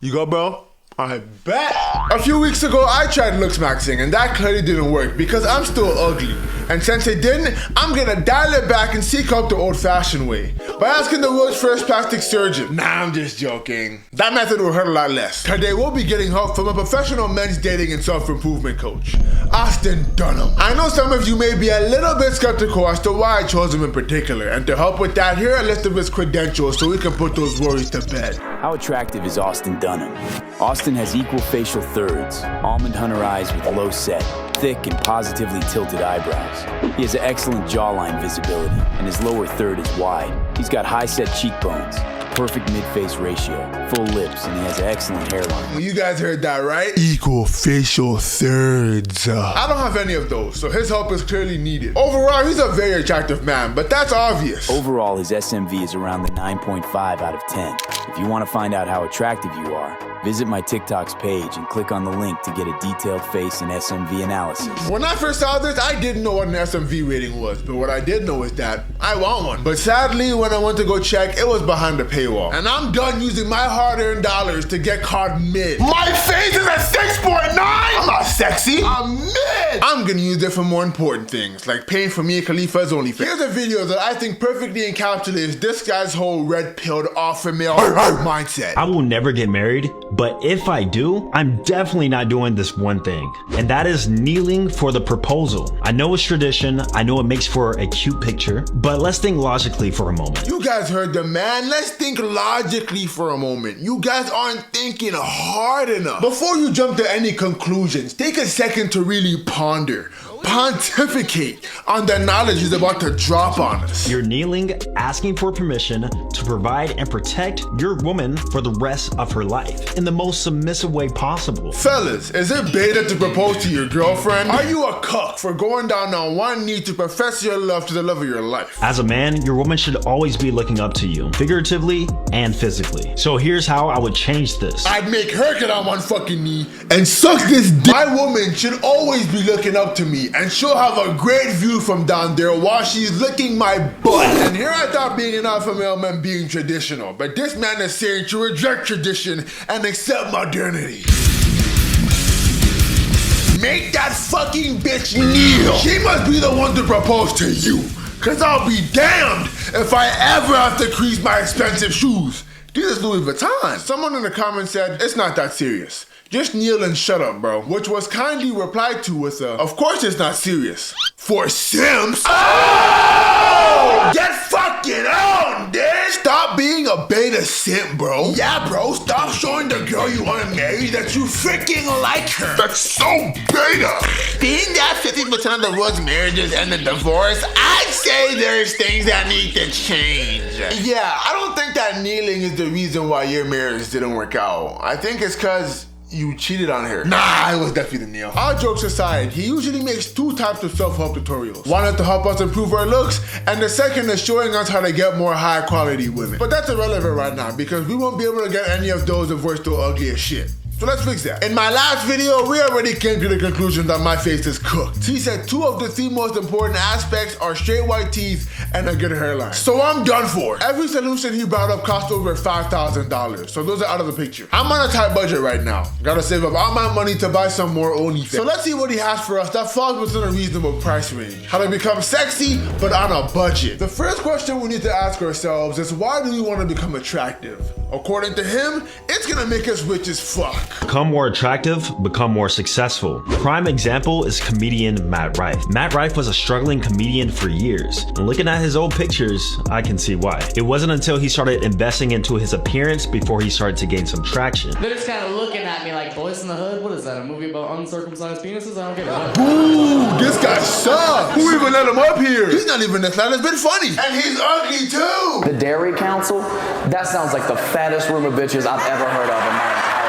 You go, bro? I bet. A few weeks ago, I tried looks maxing, and that clearly didn't work because I'm still ugly. And since it didn't, I'm gonna dial it back and seek out the old-fashioned way by asking the world's first plastic surgeon. Nah, I'm just joking. That method will hurt a lot less. Today, we'll be getting help from a professional men's dating and self-improvement coach, Austin Dunham. I know some of you may be a little bit skeptical as to why I chose him in particular, and to help with that, here are a list of his credentials so we can put those worries to bed. How attractive is Austin Dunham? Austin has equal facial thirds, almond hunter eyes with low set, thick and positively tilted eyebrows. He has excellent jawline visibility, and his lower third is wide. He's got high set cheekbones, perfect mid-face ratio, full lips, and he has an excellent hairline. Well, you guys heard that, right? Equal facial thirds. I don't have any of those, so his help is clearly needed. Overall, he's a very attractive man, but that's obvious. Overall, his SMV is around the 9.5 out of 10. If you want to find out how attractive you are, visit my TikTok's page and click on the link to get a detailed face and SMV analysis. When I first saw this, I didn't know what an SMV rating was, but what I did know is that I want one. But sadly, when I went to go check, it was behind the paywall. And I'm done using my hard-earned dollars to get caught mid. My face is a 6.9! I'm not sexy, I'm mid! I'm gonna use it for more important things, like paying for Mia Khalifa's OnlyFans. Here's a video that I think perfectly encapsulates this guy's whole red-pilled alpha male mindset. I will never get married, but if I do, I'm definitely not doing this one thing, and that is kneeling for the proposal. I know it's tradition, I know it makes for a cute picture, but let's think logically for a moment. You guys heard the man. Let's think logically for a moment. You guys aren't thinking hard enough. Before you jump to any conclusions, take a second to really ponder, pontificate on the knowledge he's about to drop on us. You're kneeling, asking for permission to provide and protect your woman for the rest of her life in the most submissive way possible. Fellas, is it beta to propose to your girlfriend? Are you a cuck for going down on one knee to profess your love to the love of your life? As a man, your woman should always be looking up to you, figuratively and physically. So here's how I would change this. I'd make her get on one fucking knee and suck this dick. My woman should always be looking up to me, and she'll have a great view from down there while she's licking my butt. And here I thought being an alpha male meant being traditional, but this man is saying to reject tradition and accept modernity. Make that fucking bitch kneel. She must be the one to propose to you, cause I'll be damned if I ever have to crease my expensive shoes. These is Louis Vuitton. Someone in the comments said, it's not that serious. Just kneel and shut up, bro. Which was kindly replied to with a, of course it's not serious. For simps. Oh! Get fucking on, dude! Stop being a beta simp, bro. Yeah, bro, stop showing the girl you want to marry that you freaking like her. That's so beta. Being that 50% of the world's marriages end in divorce, I'd say there's things that need to change. Yeah, I don't think that kneeling is the reason why your marriage didn't work out. I think it's cause you cheated on her. Nah, it was definitely the Neil. All jokes aside, he usually makes two types of self-help tutorials. One is to help us improve our looks, and the second is showing us how to get more high-quality women. But that's irrelevant right now, because we won't be able to get any of those if we're still ugly as shit. So let's fix that. In my last video, we already came to the conclusion that my face is cooked. He said 2 of the 3 most important aspects are straight white teeth and a good hairline. So I'm done for. Every solution he brought up cost over $5,000. So those are out of the picture. I'm on a tight budget right now. Gotta save up all my money to buy some more OnlyFans. So let's see what he has for us that falls within a reasonable price range. How to become sexy, but on a budget. The first question we need to ask ourselves is, why do we want to become attractive? According to him, it's gonna make us rich as fuck. Become more attractive, become more successful. Prime example is comedian Matt Rife. Matt Rife was a struggling comedian for years. And looking at his old pictures, I can see why. It wasn't until he started investing into his appearance before he started to gain some traction. They're just kind of looking at me like, Boys in the Hood? What is that, a movie about uncircumcised penises? I don't get it. Ooh, this guy sucks. Who even let him up here? He's not even this loud, it's been funny. And he's ugly too. The Dairy Council? That sounds like the fattest room of bitches I've ever heard of in my entire life.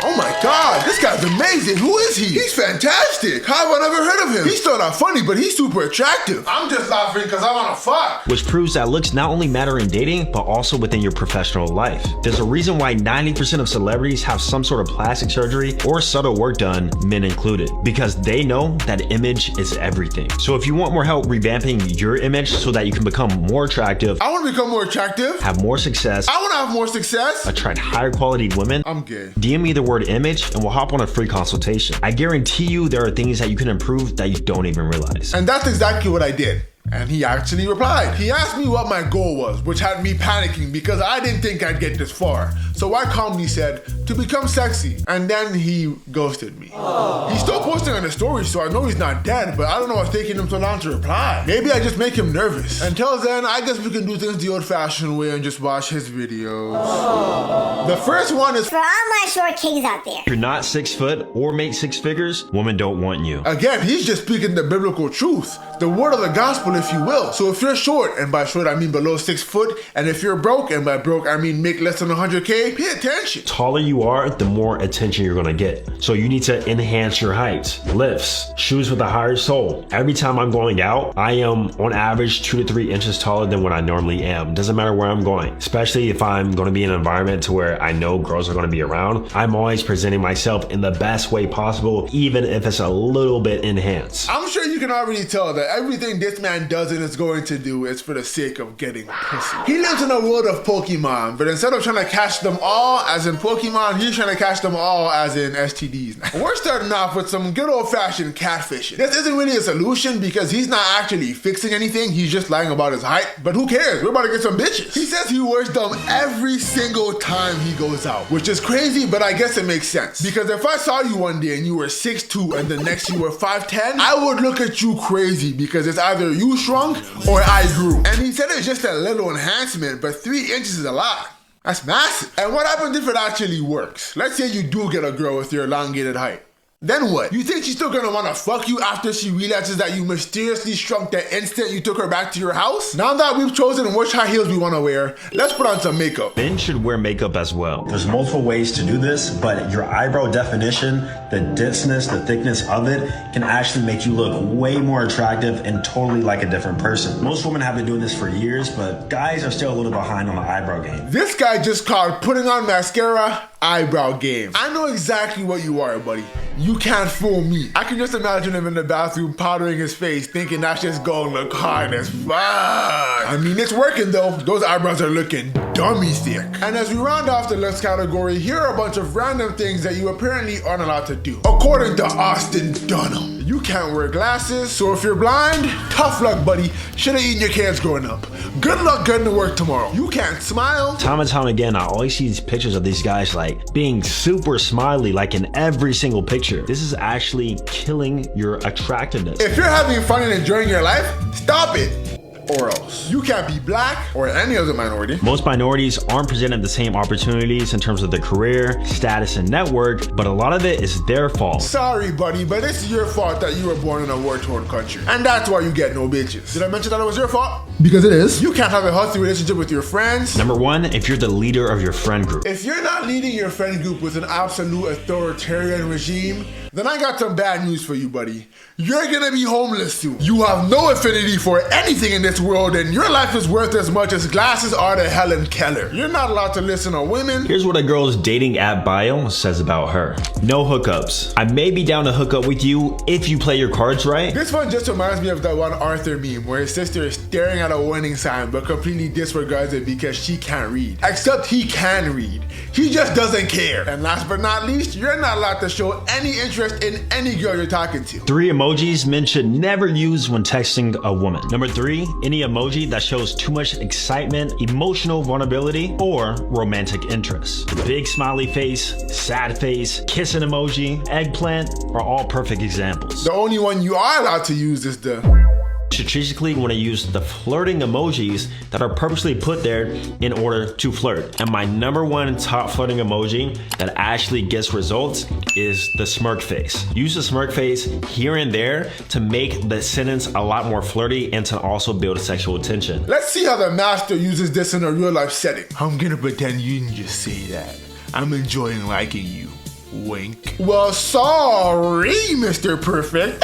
Oh Oh my God, this guy's amazing. Who is he? He's fantastic. How have I never heard of him? He's still not funny, but he's super attractive. I'm just laughing because I want to fuck. Which proves that looks not only matter in dating, but also within your professional life. There's a reason why 90% of celebrities have some sort of plastic surgery or subtle work done, men included, because they know that image is everything. So if you want more help revamping your image so that you can become more attractive, I want to become more attractive, have more success, I want to have more success, attract higher quality women, I'm gay. DM me the word image and we'll hop on a free consultation. I guarantee you there are things that you can improve that you don't even realize. And that's exactly what I did. And he actually replied. He asked me what my goal was, which had me panicking because I didn't think I'd get this far. So I calmly said, to become sexy. And then he ghosted me. He's still posting on his story, so I know he's not dead, but I don't know what's taking him so long to reply. Maybe I just make him nervous. Until then, I guess we can do things the old-fashioned way and just watch his videos. The first one is for all my short kings out there. If you're not 6 foot or make 6 figures, women don't want you. Again, he's just speaking the biblical truth, the word of the gospel, if you will. So if you're short, and by short I mean below 6 foot, and if you're broke, and by broke I mean make less than 100K, pay attention. The taller you are, the more attention you're gonna get. So you need to enhance your height. Lifts, shoes with a higher sole. Every time I'm going out, I am on average 2 to 3 inches taller than what I normally am. Doesn't matter where I'm going, especially if I'm gonna be in an environment to where I know girls are gonna be around. I'm always presenting myself in the best way possible, even if it's a little bit enhanced. I'm sure you can already tell that everything this man does and is going to do is for the sake of getting pussy. He lives in a world of Pokemon, but instead of trying to catch them all as in Pokemon, he's trying to catch them all as in STDs. We're starting off with some good old-fashioned catfishing. This isn't really a solution because he's not actually fixing anything, he's just lying about his height, but who cares? We're about to get some bitches. He says he wears them every single time he goes out, which is crazy, but I guess it makes sense. Because if I saw you one day and you were 6'2" and the next you were 5'10", I would look at you crazy because it's either you shrunk or I grew. And he said it's just a little enhancement, but 3 inches is a lot. That's massive. And what happens if it actually works? Let's say you do get a girl with your elongated height. Then what? You think she's still gonna wanna fuck you after she realizes that you mysteriously shrunk the instant you took her back to your house? Now that we've chosen which high heels we wanna wear, let's put on some makeup. Men should wear makeup as well. There's multiple ways to do this, but your eyebrow definition, the denseness, the thickness of it can actually make you look way more attractive and totally like a different person. Most women have been doing this for years, but guys are still a little behind on the eyebrow game. This guy just called putting on mascara eyebrow game. I know exactly what you are, buddy. You can't fool me. I can just imagine him in the bathroom powdering his face, thinking that's just gonna look hard as fuck. I mean, it's working though. Those eyebrows are looking dummy thick. And as we round off the looks category, here are a bunch of random things that you apparently aren't allowed to do. According to Austin Dunham, you can't wear glasses, so if you're blind, tough luck, buddy. Should've eaten your cans growing up. Good luck getting to work tomorrow. You can't smile. Time and time again, I always see these pictures of these guys like being super smiley, like in every single picture. This is actually killing your attractiveness. If you're having fun and enjoying your life, stop it. Or else. You can't be black or any other minority. Most minorities aren't presented the same opportunities in terms of their career, status, and network, but a lot of it is their fault. Sorry, buddy, but it's your fault that you were born in a war-torn country. And that's why you get no bitches. Did I mention that it was your fault? Because it is. You can't have a healthy relationship with your friends. Number one, if you're the leader of your friend group. If you're not leading your friend group with an absolute authoritarian regime, then I got some bad news for you, buddy. You're gonna be homeless soon. You have no affinity for anything in this world, and your life is worth as much as glasses are to Helen Keller. You're not allowed to listen to women. Here's what a girl's dating app bio says about her. No hookups. I may be down to hook up with you if you play your cards right. This one just reminds me of that one Arthur meme where his sister is staring at a warning sign but completely disregards it because she can't read. Except he can read. He just doesn't care. And last but not least, you're not allowed to show any interest in any girl you're talking to. 3 emojis men should never use when texting a woman. Number 3, any emoji that shows too much excitement, emotional vulnerability, or romantic interest. The big smiley face, sad face, kissing emoji, eggplant are all perfect examples. The only one you are allowed to use is the... Strategically, you want to use the flirting emojis that are purposely put there in order to flirt. And my number 1 top flirting emoji that actually gets results is the smirk face. Use the smirk face here and there to make the sentence a lot more flirty and to also build sexual tension. Let's see how the master uses this in a real life setting. I'm gonna pretend you didn't just say that. I'm enjoying liking you. Wink. Well, sorry, Mr. Perfect.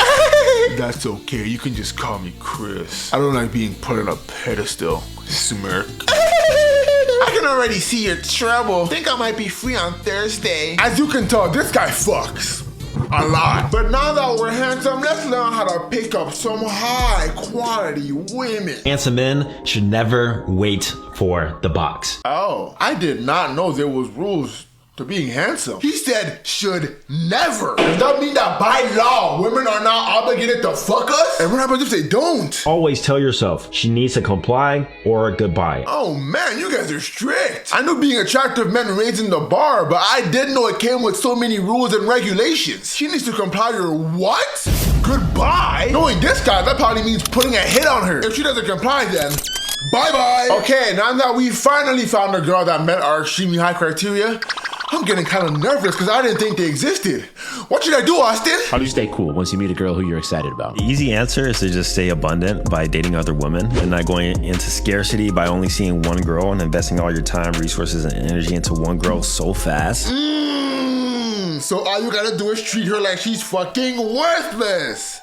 That's okay, you can just call me Chris. I don't like being put on a pedestal. Smirk. I can already see your trouble. Think I might be free on Thursday. As you can tell, this guy fucks a lot. But now that we're handsome, let's learn how to pick up some high quality women. Handsome men should never wait for the box. Oh, I did not know there was rules to being handsome. He said should never. Does that mean that by law, women are not obligated to fuck us? And what happens if they don't? Always tell yourself she needs to comply or goodbye. Oh man, you guys are strict. I knew being attractive meant raising the bar, but I didn't know it came with so many rules and regulations. She needs to comply or what? Goodbye? Knowing this guy, that probably means putting a hit on her. If she doesn't comply then, bye-bye. Okay, now that we finally found a girl that met our extremely high criteria, I'm getting kind of nervous because I didn't think they existed. What should I do, Austin? How do you stay cool once you meet a girl who you're excited about? The easy answer is to just stay abundant by dating other women and not going into scarcity by only seeing one girl and investing all your time, resources, and energy into one girl so fast. So all you gotta do is treat her like she's fucking worthless.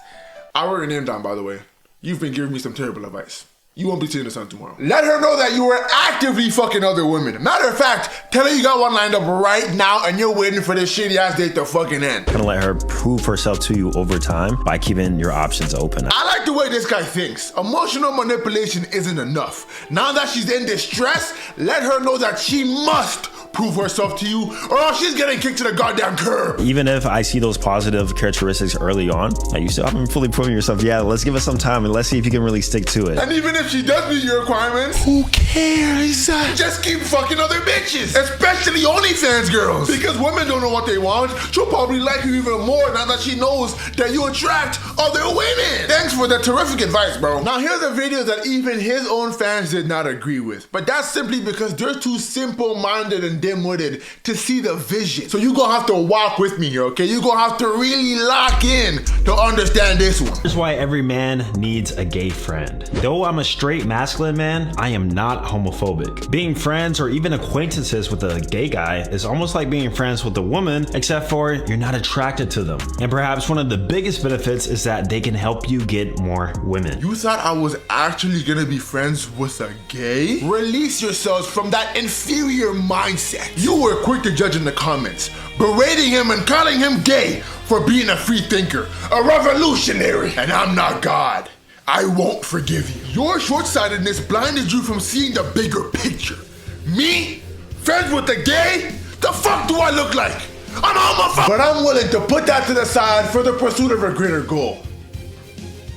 I wrote your name down, by the way. You've been giving me some terrible advice. You won't be seeing the sun tomorrow. Let her know that you were actively fucking other women. Matter of fact, tell her you got one lined up right now and you're waiting for this shitty ass date to fucking end. Kind of let her prove herself to you over time by keeping your options open. I like the way this guy thinks. Emotional manipulation isn't enough. Now that she's in distress, let her know that she must prove herself to you or else she's getting kicked to the goddamn curb. Even if I see those positive characteristics early on, you still haven't fully proven yourself. Yeah, let's give it some time and let's see if you can really stick to it. And even if she does meet your requirements, who cares? Just keep fucking other bitches, especially OnlyFans girls. Because women don't know what they want. She'll probably like you even more now that she knows that you attract other women. Thanks for the terrific advice, bro. Now here's a video that even his own fans did not agree with. But that's simply because they're too simple-minded and dim-witted to see the vision. So you gonna have to walk with me here, okay? You gonna have to really lock in to understand this one. Here's why every man needs a gay friend. Though I'm a straight masculine man, I am not homophobic. Being friends or even acquaintances with a gay guy is almost like being friends with a woman, except for you're not attracted to them. And perhaps one of the biggest benefits is that they can help you get more women. You thought I was actually gonna be friends with a gay? Release yourselves from that inferior mindset. You were quick to judge in the comments, berating him and calling him gay for being a free thinker, a revolutionary. And I'm not God. I won't forgive you. Your short-sightedness blinded you from seeing the bigger picture. Me? Friends with the gay? The fuck do I look like? I'm homophobic. But I'm willing to put that to the side for the pursuit of a greater goal.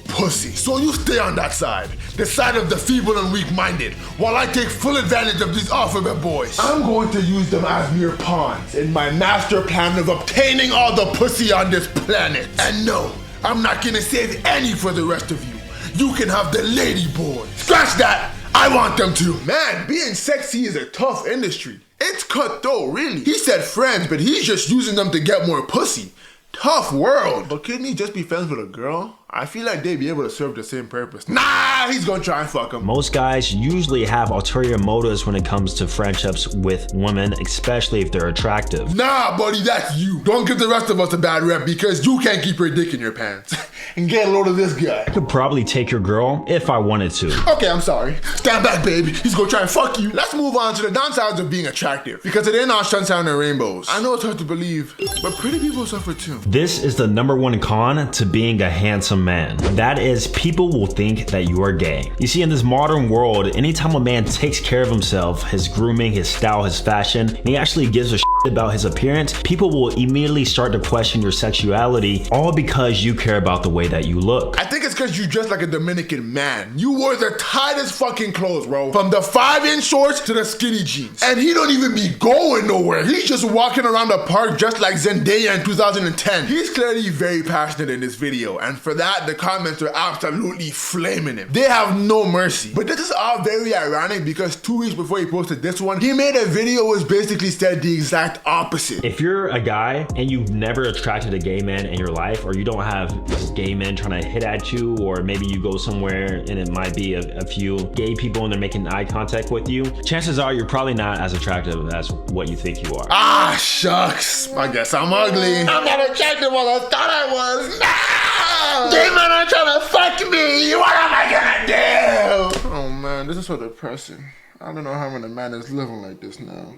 Pussy. So you stay on that side, the side of the feeble and weak-minded, while I take full advantage of these alphabet boys. I'm going to use them as mere pawns in my master plan of obtaining all the pussy on this planet. And no, I'm not gonna save any for the rest of you. You can have the lady boys. Scratch that! I want them to. Man, being sexy is a tough industry. It's cutthroat, really. He said friends, but he's just using them to get more pussy. Tough world. But couldn't he just be friends with a girl? I feel like they'd be able to serve the same purpose. Nah, he's gonna try and fuck him. Most guys usually have ulterior motives when it comes to friendships with women, especially if they're attractive. Nah, buddy, that's you. Don't give the rest of us a bad rep because you can't keep your dick in your pants. And get a load of this guy. I could probably take your girl if I wanted to. Okay, I'm sorry. Stand back, baby. He's gonna try and fuck you. Let's move on to the downsides of being attractive. Because it ain't all sunshine and rainbows. I know it's hard to believe, but pretty people suffer too. This is the #1 con to being a handsome man. That is, people will think that you are gay. You see, in this modern world, anytime a man takes care of himself, his grooming, his style, his fashion, and he actually gives a shit about his appearance, people will immediately start to question your sexuality, all because you care about the way that you look. I think it's because you dress like a Dominican man. You wore the tightest fucking clothes, bro. From the 5-inch shorts to the skinny jeans. And he don't even be going nowhere. He's just walking around the park dressed like Zendaya in 2010. He's clearly very passionate in this video, and for that, that, the comments are absolutely flaming him. They have no mercy. But this is all very ironic because 2 weeks before he posted this one, he made a video which basically said the exact opposite. If you're a guy and you've never attracted a gay man in your life, or you don't have gay men trying to hit at you, or maybe you go somewhere and it might be a few gay people and they're making eye contact with you, chances are you're probably not as attractive as what you think you are. Ah, shucks. I guess I'm ugly. I'm not attractive as I thought I was. No! Gay men are trying to fuck me. What am I gonna do? Oh man, this is so depressing. I don't know how many man is living like this now.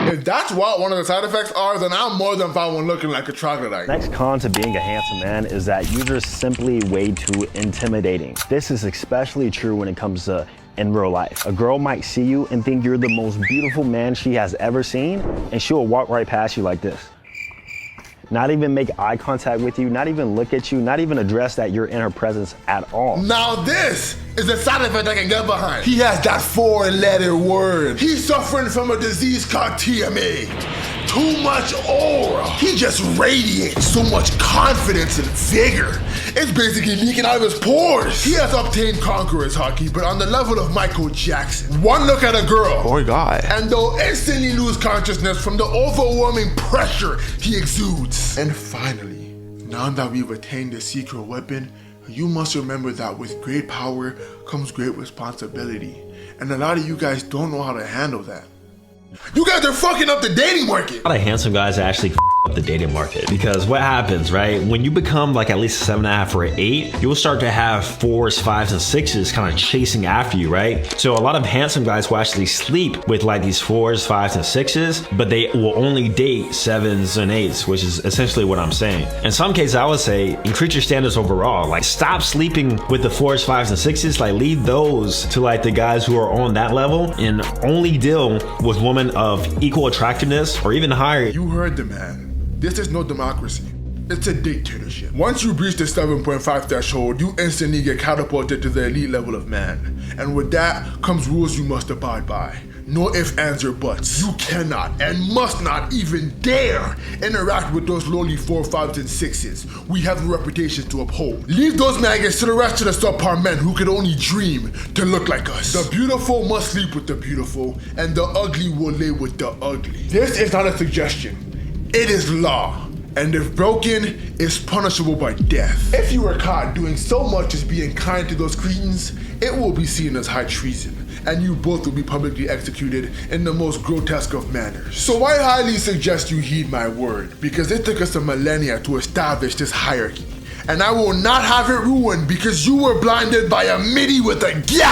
If that's what one of the side effects are, then I'm more than fine with looking like a troglodyte. Next con to being a handsome man is that you're just simply way too intimidating. This is especially true when it comes to in real life. A girl might see you and think you're the most beautiful man she has ever seen, and she'll walk right past you like this. Not even make eye contact with you, not even look at you, not even address that you're in her presence at all. Now this is a side effect I can get behind. He has that 4-letter word. He's suffering from a disease called TMA. Too much aura. He just radiates so much confidence and vigor. It's basically leaking out of his pores. He has obtained conqueror's hockey, but on the level of Michael Jackson. One look at a girl, Poor guy. and they'll instantly lose consciousness from the overwhelming pressure he exudes. And finally, now that we've attained the secret weapon, you must remember that with great power comes great responsibility. And a lot of you guys don't know how to handle that. You guys are fucking up the dating market. A lot of handsome guys actually up the dating market, because what happens, right? When you become like at least a 7.5 or an 8, you'll start to have 4s, 5s, and 6s kind of chasing after you, right? So a lot of handsome guys will actually sleep with like these 4s, 5s, and 6s, but they will only date 7s and 8s, which is essentially what I'm saying. In some cases, I would say increase your standards overall. Like stop sleeping with the 4s, 5s, and 6s. Like leave those to like the guys who are on that level, and only deal with women of equal attractiveness or even higher. You heard the man. This is no democracy. It's a dictatorship. Once you breach the 7.5 threshold, you instantly get catapulted to the elite level of man. And with that comes rules you must abide by. No ifs, ands, or buts. You cannot and must not even dare interact with those lowly 4, 5s, and 6s. We have a reputation to uphold. Leave those maggots to the rest of the subpar men who could only dream to look like us. The beautiful must sleep with the beautiful, and the ugly will lay with the ugly. This is not a suggestion. It is law, and if broken, is punishable by death. If you are caught doing so much as being kind to those cretins, it will be seen as high treason, and you both will be publicly executed in the most grotesque of manners. So I highly suggest you heed my word, because it took us a millennia to establish this hierarchy, and I will not have it ruined because you were blinded by a MIDI with a gap.